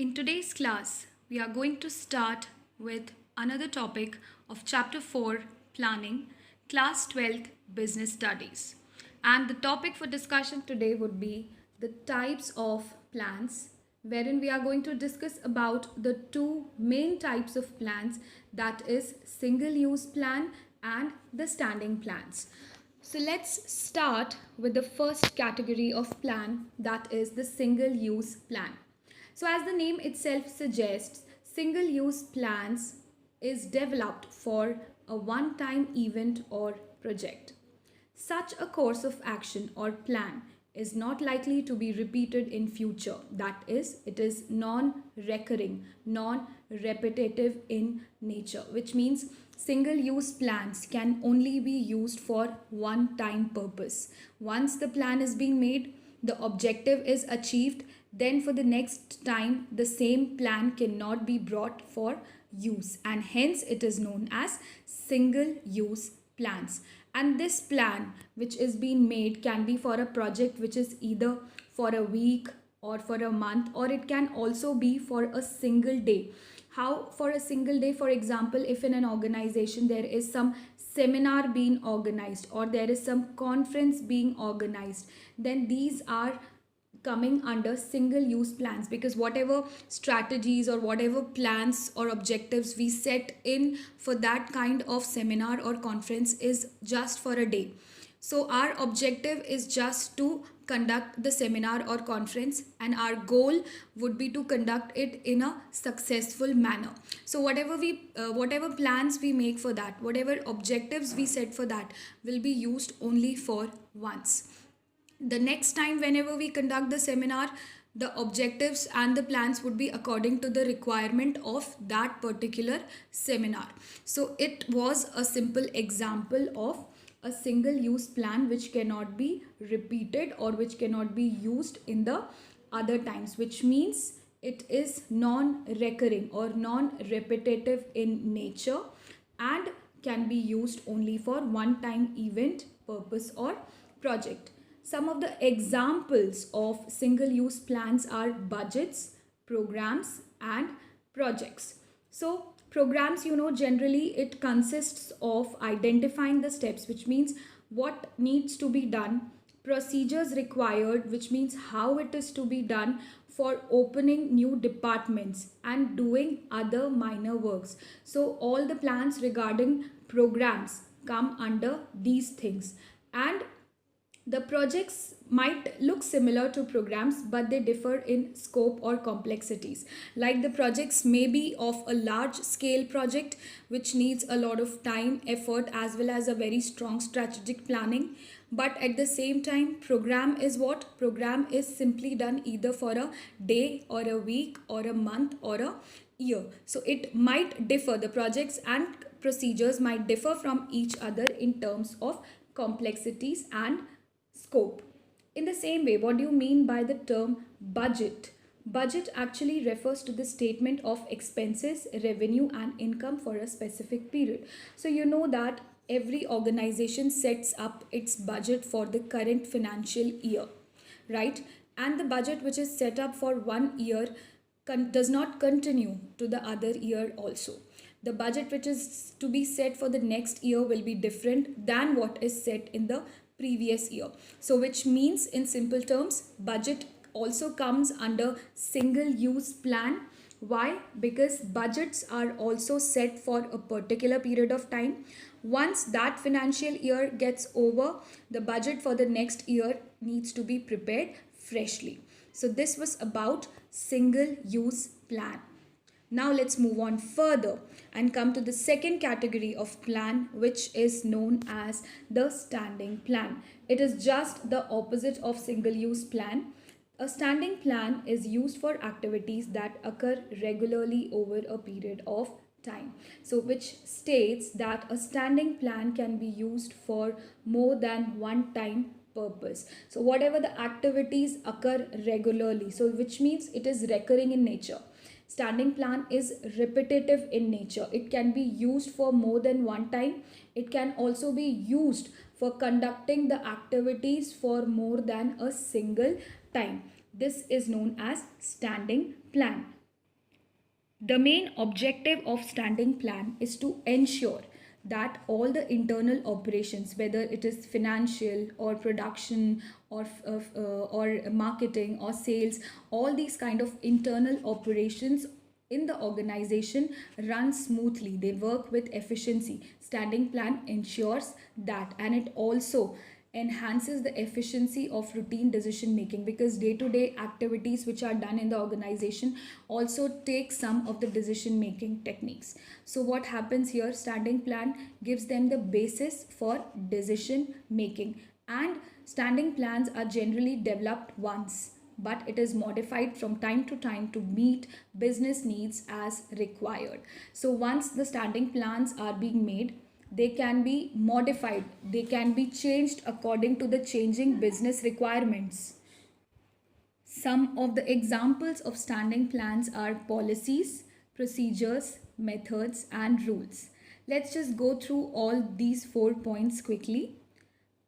In today's class, we are going to start with another topic of Chapter 4 Planning, Class 12th Business Studies. And the topic for discussion today would be the types of plans, wherein we are going to discuss about the two main types of plans, that is single use plan and the standing plans. So let's start with the first category of plan, that is the single use plan. So, as the name itself suggests, single use plans is developed for a one time event or project. Such a course of action or plan is not likely to be repeated in future. That is, it is non-recurring, non-repetitive in nature, which means single-use plans can only be used for one-time purpose. Once the plan is being made, the objective is achieved, then for the next time the same plan cannot be brought for use, and hence it is known as single use plans. And this plan which is being made can be for a project which is either for a week or for a month, or it can also be for a single day. How for a single day? For example, if in an organization there is some seminar being organized or there is some conference being organized, then these are coming under single use plans, because whatever strategies or whatever plans or objectives we set in for that kind of seminar or conference is just for a day. So our objective is just to conduct the seminar or conference, and our goal would be to conduct it in a successful manner. So whatever plans we make for that, whatever objectives we set for that, will be used only for once. The next time whenever we conduct the seminar, the objectives and the plans would be according to the requirement of that particular seminar. So it was a simple example of a single use plan which cannot be repeated or which cannot be used in the other times, which means it is non-recurring or non-repetitive in nature and can be used only for one time event, purpose or project. Some of the examples of single use plans are budgets, programs and projects. So programs, generally it consists of identifying the steps, which means what needs to be done, procedures required, which means how it is to be done for opening new departments and doing other minor works. So all the plans regarding programs come under these things. And the projects might look similar to programs, but they differ in scope or complexities. Like the projects may be of a large scale project which needs a lot of time, effort, as well as a very strong strategic planning. But at the same time, program is what? Program is simply done either for a day or a week or a month or a year. So it might differ. The projects and procedures might differ from each other in terms of complexities and scope. In the same way, what do you mean by the term budget? Budget actually refers to the statement of expenses, revenue and income for a specific period. So you know that every organization sets up its budget for the current financial year, right? And the budget which is set up for one year does not continue to the other year also. The budget which is to be set for the next year will be different than what is set in the previous year. So which means, in simple terms, budget also comes under single use plan. Why? Because budgets are also set for a particular period of time. Once that financial year gets over, the budget for the next year needs to be prepared freshly. So this was about single use plan. Now let's move on further and come to the second category of plan, which is known as the standing plan. It is just the opposite of single use plan. A standing plan is used for activities that occur regularly over a period of time. So which states that a standing plan can be used for more than one time purpose. So whatever the activities occur regularly, so which means it is recurring in nature. Standing plan is repetitive in nature. It can be used for more than one time. It can also be used for conducting the activities for more than a single time. This is known as standing plan. The main objective of standing plan is to ensure that all the internal operations, whether it is financial or production or marketing or sales, all these kind of internal operations in the organization run smoothly. They work with efficiency. Standing plan ensures that, and it also enhances the efficiency of routine decision making, because day to day activities which are done in the organization also take some of the decision making techniques. So what happens here, standing plan gives them the basis for decision making, and standing plans are generally developed once, but it is modified from time to time to meet business needs as required. So once the standing plans are being made, they can be modified, they can be changed according to the changing business requirements. Some of the examples of standing plans are policies, procedures, methods, and rules. Let's just go through all these 4 points quickly.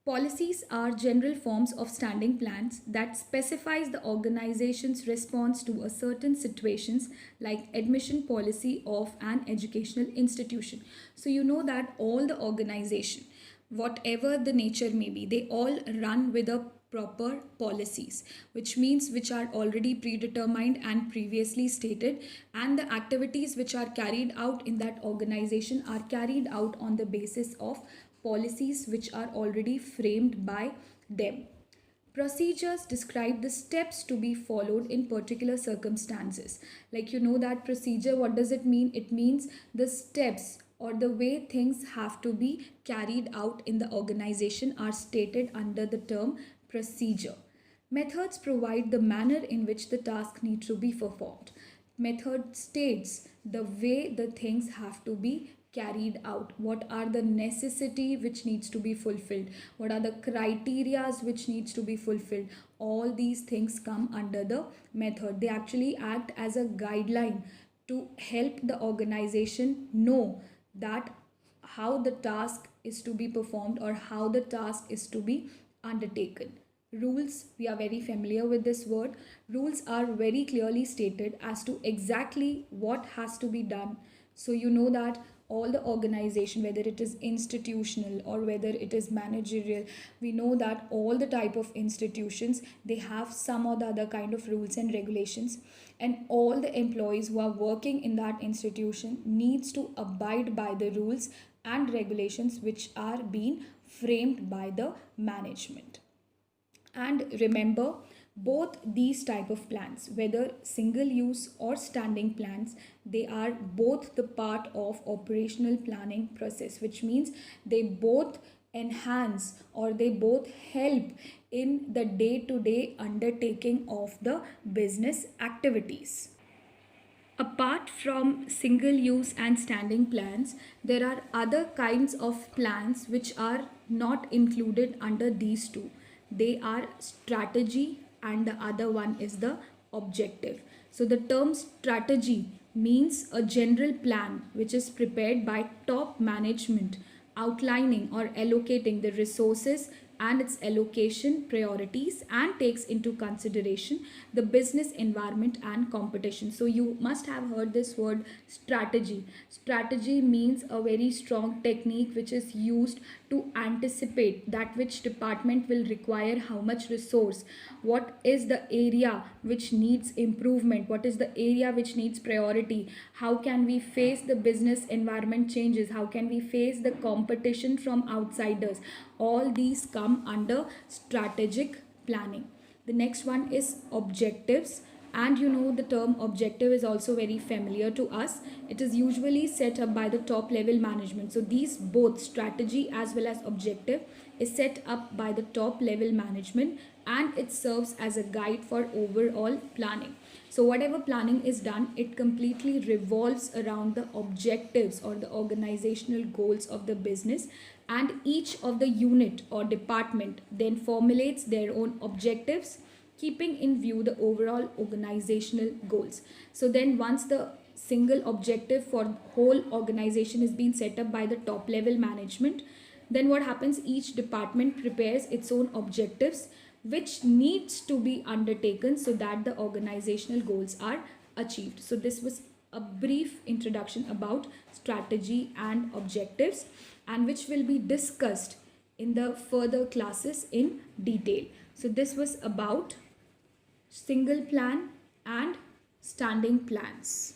Policies are general forms of standing plans that specifies the organization's response to a certain situations, like admission policy of an educational institution. So you know that all the organization, whatever the nature may be, they all run with a proper policies, which means which are already predetermined and previously stated, and the activities which are carried out in that organization are carried out on the basis of policies which are already framed by them. Procedures describe the steps to be followed in particular circumstances. Like you know that procedure, what does it mean? It means the steps or the way things have to be carried out in the organization are stated under the term procedure. Methods provide the manner in which the task needs to be performed. Method states the way the things have to be carried out, what are the necessity which needs to be fulfilled, what are the criterias which needs to be fulfilled. All these things come under the method. They actually act as a guideline to help the organization know that how the task is to be performed or how the task is to be undertaken. Rules, we are very familiar with this word. Rules are very clearly stated as to exactly what has to be done. So you know that all the organization, whether it is institutional or whether it is managerial, we know that all the type of institutions, they have some or the other kind of rules and regulations, and all the employees who are working in that institution needs to abide by the rules and regulations which are being framed by the management. And remember, both these type of plans, whether single use or standing plans, they are both the part of operational planning process, which means they both enhance or they both help in the day to day undertaking of the business activities. Apart from single use and standing plans, there are other kinds of plans which are not included under these two. They are strategy and the other one is the objective. So the term strategy means a general plan which is prepared by top management, outlining or allocating the resources and its allocation priorities, and takes into consideration the business environment and competition. So you must have heard this word strategy. Strategy means a very strong technique which is used to anticipate that which department will require how much resource, what is the area which needs improvement, what is the area which needs priority, how can we face the business environment changes, how can we face the competition from outsiders. All these come under strategic planning. The next one is objectives, and you know the term objective is also very familiar to us. It is usually set up by the top level management. So these both strategy as well as objective is set up by the top level management, and it serves as a guide for overall planning. So whatever planning is done, it completely revolves around the objectives or the organizational goals of the business, and each of the unit or department then formulates their own objectives, keeping in view the overall organizational goals. So then once the single objective for whole organization is being set up by the top level management, then what happens, each department prepares its own objectives which needs to be undertaken so that the organizational goals are achieved. So this was a brief introduction about strategy and objectives, and which will be discussed in the further classes in detail. So this was about single plan and standing plans.